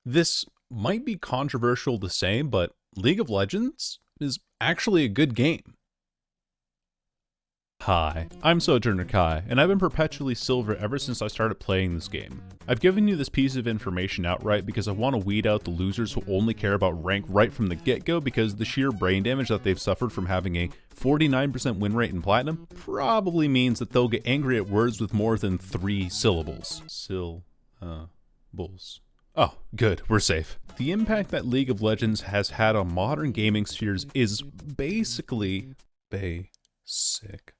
This might be controversial to say, but League of Legends is actually a good game. Hi, I'm Sojourner Kai, and I've been perpetually silver ever since I started playing this game. I've given you this piece of information outright because I want to weed out the losers who only care about rank right from the get-go because the sheer brain damage that they've suffered from having a 49% win rate in Platinum probably means that they'll get angry at words with more than 3 syllables. Syllables. Oh, good, we're safe. The impact that League of Legends has had on modern gaming spheres is basically basic.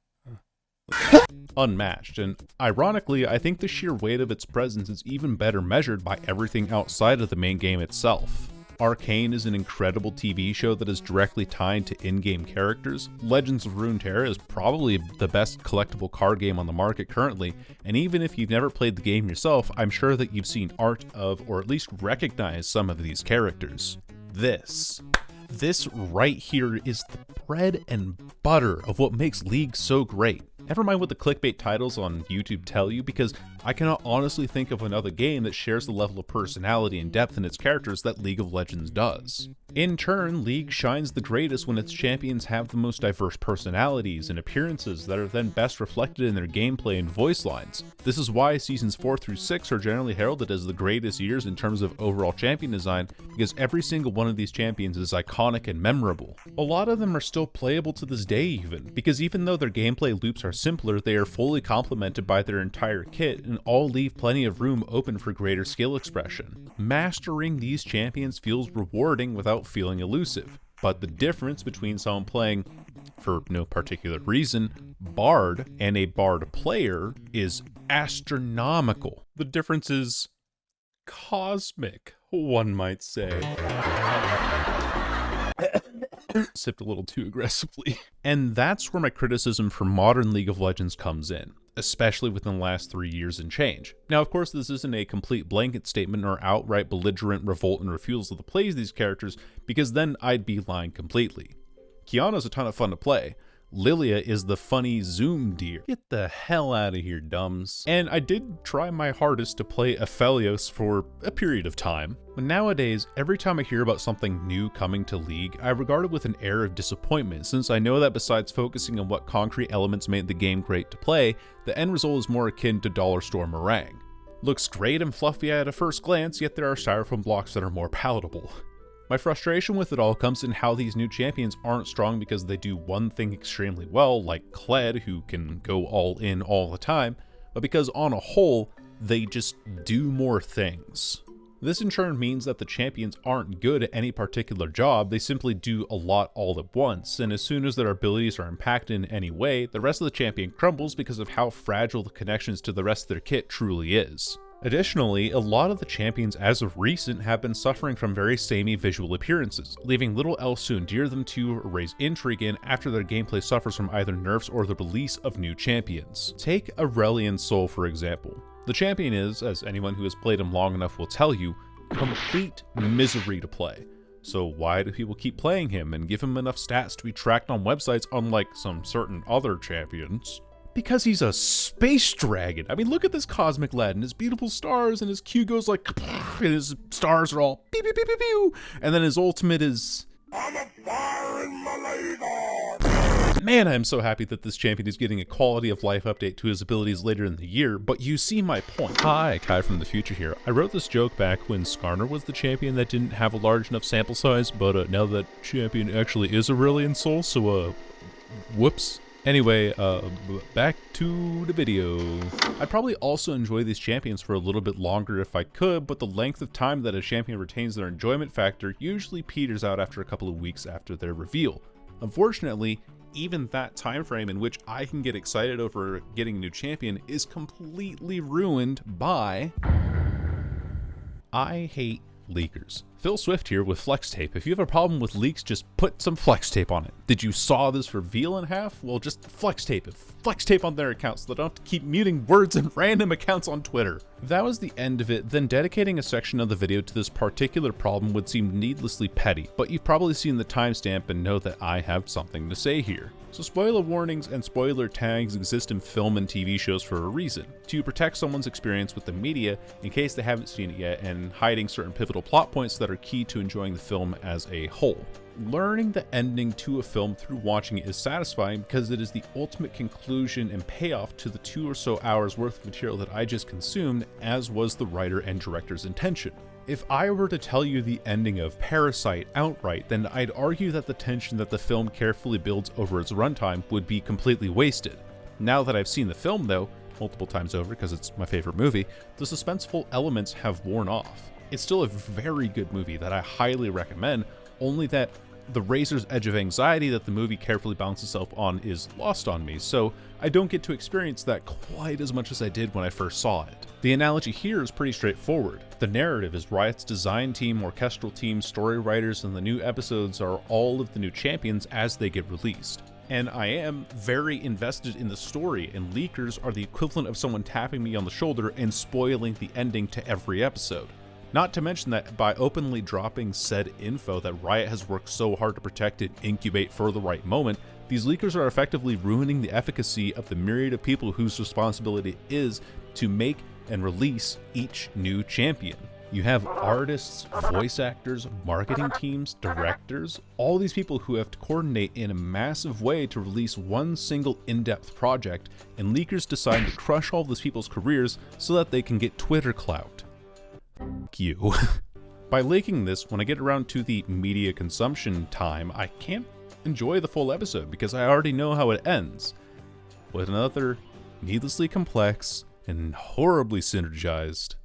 Unmatched, and ironically, I think the sheer weight of its presence is even better measured by everything outside of the main game itself. Arcane is an incredible TV show that is directly tied to in-game characters. Legends of Runeterra is probably the best collectible card game on the market currently, and even if you've never played the game yourself, I'm sure that you've seen art of, or at least recognized some of these characters. This right here is the bread and butter of what makes League so great. Never mind what the clickbait titles on YouTube tell you, because I cannot honestly think of another game that shares the level of personality and depth in its characters that League of Legends does. In turn, League shines the greatest when its champions have the most diverse personalities and appearances that are then best reflected in their gameplay and voice lines. This is why seasons 4 through 6 are generally heralded as the greatest years in terms of overall champion design, because every single one of these champions is iconic and memorable. A lot of them are still playable to this day because even though their gameplay loops are simpler, they are fully complemented by their entire kit and all leave plenty of room open for greater skill expression. Mastering these champions feels rewarding without feeling elusive, but the difference between someone playing, for no particular reason, Bard and a Bard player is astronomical. The difference is cosmic, one might say. Sipped a little too aggressively. And that's where my criticism for modern League of Legends comes in, especially within the last 3 years and change. Now, of course, this isn't a complete blanket statement or outright belligerent revolt and refusal to play these characters, because then I'd be lying completely. Qiyana's a ton of fun to play. Lilia is the funny Zoom deer. Get the hell out of here, dumbs. And I did try my hardest to play Aphelios for a period of time, but nowadays, every time I hear about something new coming to League, I regard it with an air of disappointment, since I know that besides focusing on what concrete elements made the game great to play, the end result is more akin to dollar store meringue. Looks great and fluffy at a first glance, yet there are styrofoam blocks that are more palatable. My frustration with it all comes in how these new champions aren't strong because they do one thing extremely well, like Kled, who can go all in all the time, but because on a whole, they just do more things. This in turn means that the champions aren't good at any particular job, they simply do a lot all at once, and as soon as their abilities are impacted in any way, the rest of the champion crumbles because of how fragile the connections to the rest of their kit truly is. Additionally, a lot of the champions as of recent have been suffering from very samey visual appearances, leaving little else to endear them to or raise intrigue in after their gameplay suffers from either nerfs or the release of new champions. Take Aurelion Sol for example. The champion is, as anyone who has played him long enough will tell you, complete misery to play. So why do people keep playing him and give him enough stats to be tracked on websites unlike some certain other champions? Because he's a space dragon. I mean, look at this cosmic lad and his beautiful stars, and his Q goes like, and his stars are all pew pew pew pew pew, and then his ultimate is, I'm a fire in my laser. Man, I'm so happy that this champion is getting a quality of life update to his abilities later in the year, but you see my point. Hi, Kai from the future here. I wrote this joke back when Skarner was the champion that didn't have a large enough sample size, but now that champion actually is Aurelion Sol, so whoops. Anyway, back to the video. I'd probably also enjoy these champions for a little bit longer if I could, but the length of time that a champion retains their enjoyment factor usually peters out after a couple of weeks after their reveal. Unfortunately, even that time frame in which I can get excited over getting a new champion is completely ruined by I hate leakers. Phil Swift here with flex tape. If you have a problem with leaks, just put some flex tape on it. Did you saw this reveal in half? Well, just flex tape it. Flex tape on their accounts so they don't have to keep muting words and random accounts on Twitter. If that was the end of it, then dedicating a section of the video to this particular problem would seem needlessly petty, but you've probably seen the timestamp and know that I have something to say here. So spoiler warnings and spoiler tags exist in film and TV shows for a reason, to protect someone's experience with the media in case they haven't seen it yet, and hiding certain pivotal plot points that are key to enjoying the film as a whole. Learning the ending to a film through watching it is satisfying because it is the ultimate conclusion and payoff to the 2 or so hours worth of material that I just consumed, as was the writer and director's intention. If I were to tell you the ending of Parasite outright, then I'd argue that the tension that the film carefully builds over its runtime would be completely wasted. Now that I've seen the film though, multiple times over because it's my favorite movie, the suspenseful elements have worn off. It's still a very good movie that I highly recommend, only that the razor's edge of anxiety that the movie carefully balances itself on is lost on me, so I don't get to experience that quite as much as I did when I first saw it. The analogy here is pretty straightforward. The narrative is Riot's design team, orchestral team, story writers, and the new episodes are all of the new champions as they get released. And I am very invested in the story, and leakers are the equivalent of someone tapping me on the shoulder and spoiling the ending to every episode. Not to mention that by openly dropping said info that Riot has worked so hard to protect and incubate for the right moment, these leakers are effectively ruining the efficacy of the myriad of people whose responsibility it is to make and release each new champion. You have artists, voice actors, marketing teams, directors, all these people who have to coordinate in a massive way to release one single in-depth project, and leakers decide to crush all these people's careers so that they can get Twitter clout. You. By leaking this, when I get around to the media consumption time, I can't enjoy the full episode because I already know how it ends, with another needlessly complex and horribly synergized.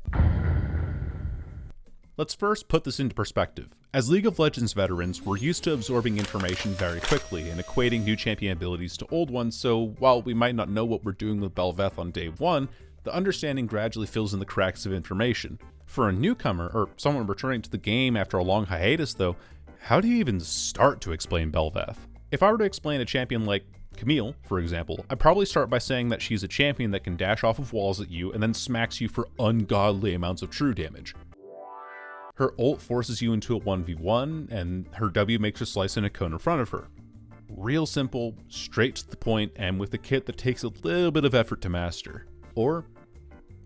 Let's first put this into perspective. As League of Legends veterans, we're used to absorbing information very quickly and equating new champion abilities to old ones, so while we might not know what we're doing with bel'veth on day one, the understanding gradually fills in the cracks of information. For a newcomer, or someone returning to the game after a long hiatus though, how do you even start to explain bel'veth? If I were to explain a champion like Camille, for example, I'd probably start by saying that she's a champion that can dash off of walls at you and then smacks you for ungodly amounts of true damage. Her ult forces you into a 1v1, and her W makes her slice in a cone in front of her. Real simple, straight to the point, and with a kit that takes a little bit of effort to master. Or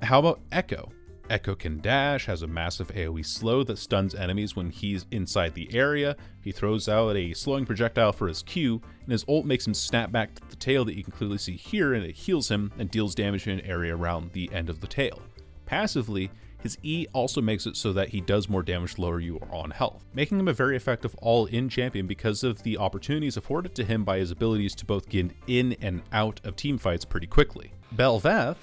how about Echo? Echo can dash, has a massive AoE slow that stuns enemies when he's inside the area. He throws out a slowing projectile for his Q, and his ult makes him snap back to the tail that you can clearly see here, and it heals him and deals damage in an area around the end of the tail. Passively, his E also makes it so that he does more damage the lower you are on health, making him a very effective all-in champion because of the opportunities afforded to him by his abilities to both get in and out of teamfights pretty quickly. bel'veth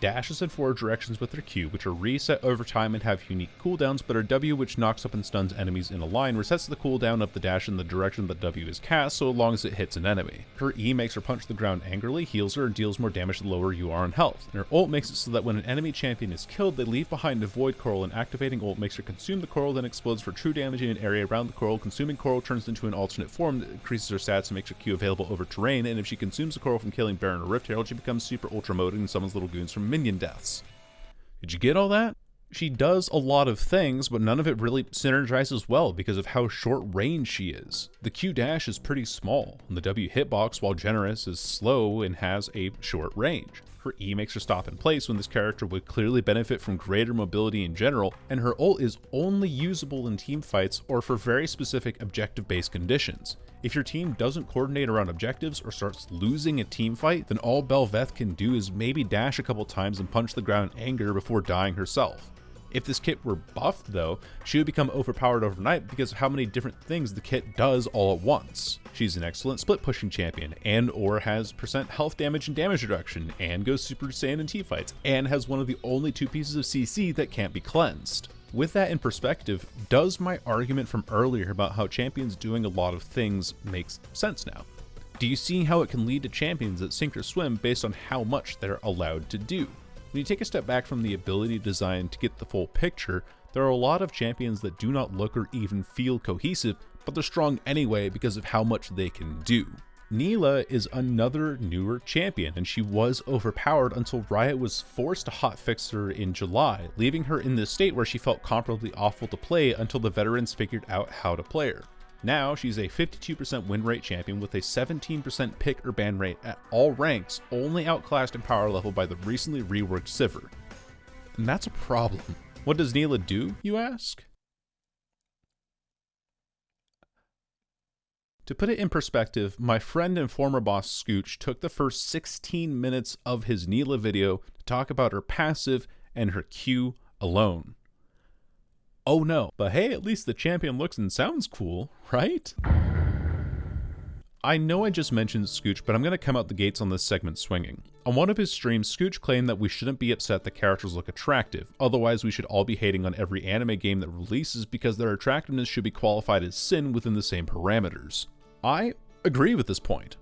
dashes in 4 directions with her Q, which are reset over time and have unique cooldowns, but her W, which knocks up and stuns enemies in a line, resets the cooldown of the dash in the direction that W is cast so long as it hits an enemy. Her E makes her punch the ground angrily, heals her, and deals more damage the lower you are in health. And her ult makes it so that when an enemy champion is killed, they leave behind a void coral, and activating ult makes her consume the coral, then explodes for true damage in an area around the coral. Consuming coral turns into an alternate form that increases her stats and makes her Q available over terrain, and if she consumes the coral from killing Baron or Rift Herald, she becomes super ultra moded and summons little goons from minion deaths. Did you get all that? She does a lot of things, but none of it really synergizes well because of how short range she is. The Q dash is pretty small, and the W hitbox, while generous, is slow and has a short range. Her E makes her stop in place when this character would clearly benefit from greater mobility in general, and her ult is only usable in teamfights or for very specific objective-based conditions. If your team doesn't coordinate around objectives or starts losing a team fight, then all bel'veth can do is maybe dash a couple times and punch the ground in anger before dying herself. If this kit were buffed though, she would become overpowered overnight because of how many different things the kit does all at once. She's an excellent split pushing champion, and or has % health damage and damage reduction, and goes Super Saiyan in team fights, and has one of the only 2 pieces of CC that can't be cleansed. With that in perspective, does my argument from earlier about how champions doing a lot of things makes sense now? Do you see how it can lead to champions that sink or swim based on how much they're allowed to do? When you take a step back from the ability design to get the full picture, There are a lot of champions that do not look or even feel cohesive, but they're strong anyway because of how much they can do. Nila is another newer champion, and she was overpowered until Riot was forced to hotfix her in July, leaving her in this state where she felt comparably awful to play until the veterans figured out how to play her. Now, she's a 52% win rate champion with a 17% pick or ban rate at all ranks, only outclassed in power level by the recently reworked Sivir. And that's a problem. What does Nila do, you ask? To put it in perspective, my friend and former boss Scooch took the first 16 minutes of his Nila video to talk about her passive and her Q alone. Oh no, but hey, at least the champion looks and sounds cool, right? I know I just mentioned Scooch, but I'm going to come out the gates on this segment swinging. On one of his streams, Scooch claimed that we shouldn't be upset that characters look attractive, otherwise we should all be hating on every anime game that releases because their attractiveness should be qualified as sin within the same parameters. I agree with this point.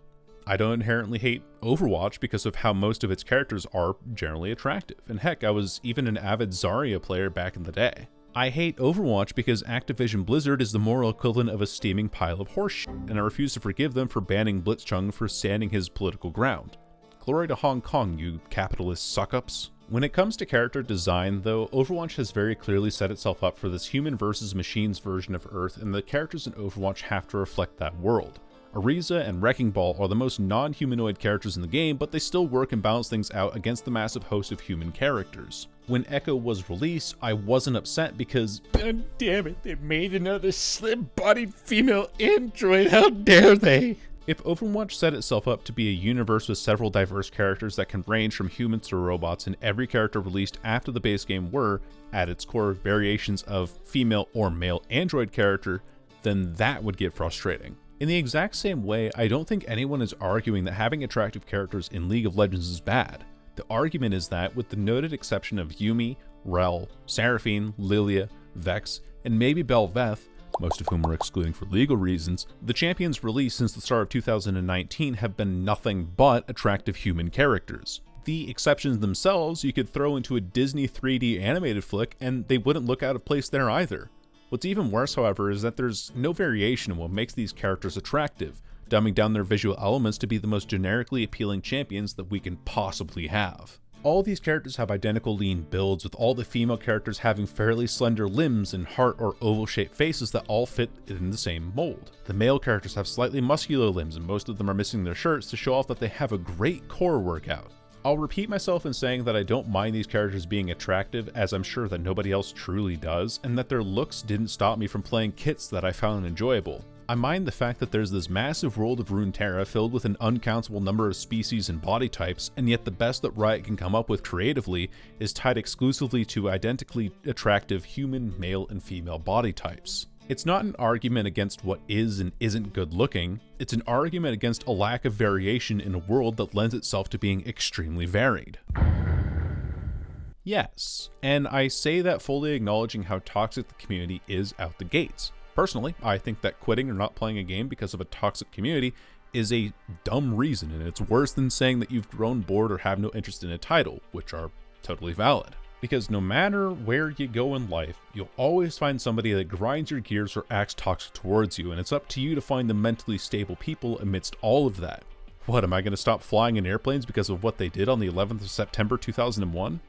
I don't inherently hate Overwatch because of how most of its characters are generally attractive, and heck, I was even an avid Zarya player back in the day. I hate Overwatch because Activision Blizzard is the moral equivalent of a steaming pile of horseshit, and I refuse to forgive them for banning Blitzchung for standing his political ground. Glory to Hong Kong, you capitalist suck-ups. When it comes to character design, though, Overwatch has very clearly set itself up for this human versus machines version of Earth, and the characters in Overwatch have to reflect that world. Ariza and Wrecking Ball are the most non-humanoid characters in the game, but they still work and balance things out against the massive host of human characters. When Echo was released, I wasn't upset because, God damn it, they made another slim-bodied female android, how dare they? If Overwatch set itself up to be a universe with several diverse characters that can range from humans to robots, and every character released after the base game were, at its core, variations of female or male android character, then that would get frustrating. In the exact same way, I don't think anyone is arguing that having attractive characters in League of Legends is bad. The argument is that, with the noted exception of Yuumi, Rel, Seraphine, Lilia, Vex, and maybe bel'veth, most of whom we're excluding for legal reasons, the champions released since the start of 2019 have been nothing but attractive human characters. The exceptions themselves you could throw into a Disney 3D animated flick and they wouldn't look out of place there either. What's even worse, however, is that there's no variation in what makes these characters attractive, dumbing down their visual elements to be the most generically appealing champions that we can possibly have. All these characters have identical lean builds, with all the female characters having fairly slender limbs and heart or oval-shaped faces that all fit in the same mold. The male characters have slightly muscular limbs, and most of them are missing their shirts to show off that they have a great core workout. I'll repeat myself in saying that I don't mind these characters being attractive, as I'm sure that nobody else truly does, and that their looks didn't stop me from playing kits that I found enjoyable. I mind the fact that there's this massive world of Runeterra filled with an uncountable number of species and body types, and yet the best that Riot can come up with creatively is tied exclusively to identically attractive human, male, and female body types. It's not an argument against what is and isn't good looking, it's an argument against a lack of variation in a world that lends itself to being extremely varied. Yes, and I say that fully acknowledging how toxic the community is out the gates. Personally, I think that quitting or not playing a game because of a toxic community is a dumb reason, and it's worse than saying that you've grown bored or have no interest in a title, which are totally valid. Because no matter where you go in life, you'll always find somebody that grinds your gears or acts toxic towards you, and it's up to you to find the mentally stable people amidst all of that. What, am I going to stop flying in airplanes because of what they did on the 11th of September 2001?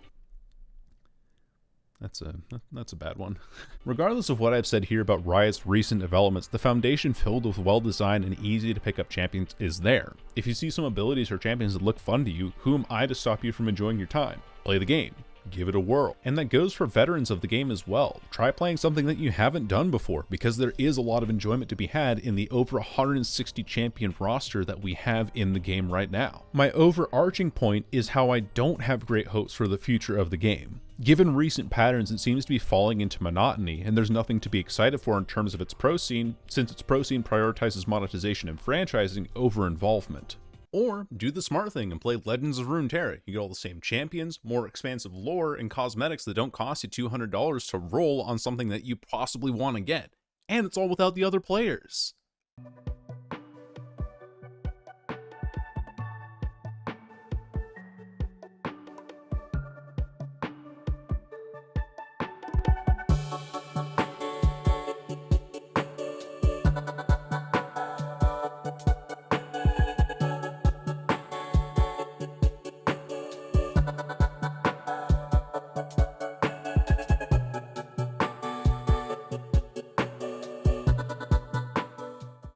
That's a bad one. Regardless of what I've said here about Riot's recent developments, the foundation filled with well-designed and easy to pick up champions is there. If you see some abilities or champions that look fun to you, who am I to stop you from enjoying your time? Play the game. Give it a whirl. And that goes for veterans of the game as well. Try playing something that you haven't done before, because there is a lot of enjoyment to be had in the over 160 champion roster that we have in the game right now. My overarching point is how I don't have great hopes for the future of the game. Given recent patterns, it seems to be falling into monotony, and there's nothing to be excited for in terms of its pro scene, since its pro scene prioritizes monetization and franchising over involvement. Or do the smart thing and play Legends of Runeterra. You get all the same champions, more expansive lore, and cosmetics that don't cost you $200 to roll on something that you possibly want to get. And it's all without the other players.